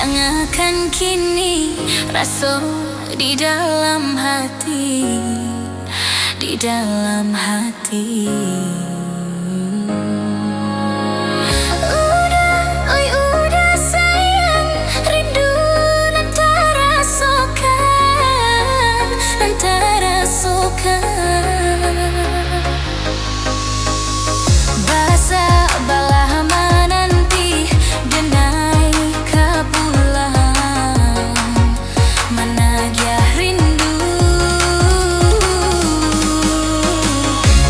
Dangakan kini rasa di dalam hati, di dalam hati. Udah sayang, rindu nan terasakan, nan terasakan. Basa balah menanti denai kepulang, menagih rindu.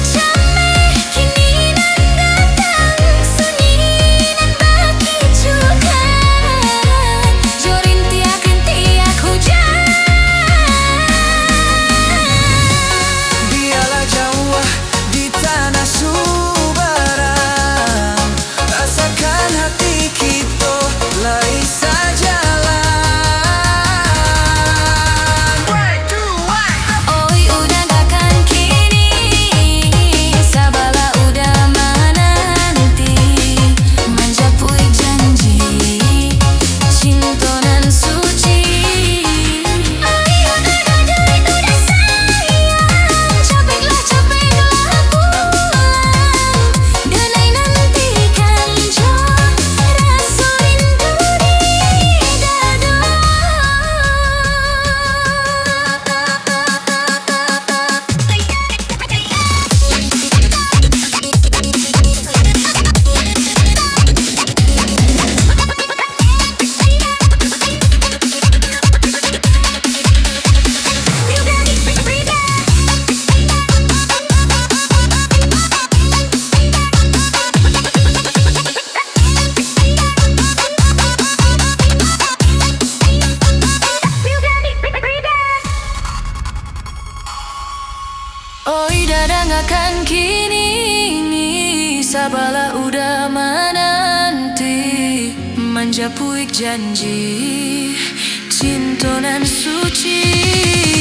Jameh kini nan datang, sunyi nan berkicukan, jorin tiak hujan. Biarlah jauh di tanah Subarang, rasakan hati kita lai sajalan. Oi udah takkan kini, sabala udah menanti, menjapui janji, cinta nan suci. Oi udah sayang, capeklah pulang, denai nantikan jo rasa rindu di dada. Oi dadangakan kini, sabala udah menanti, menjapuik janji, cinta nan suci.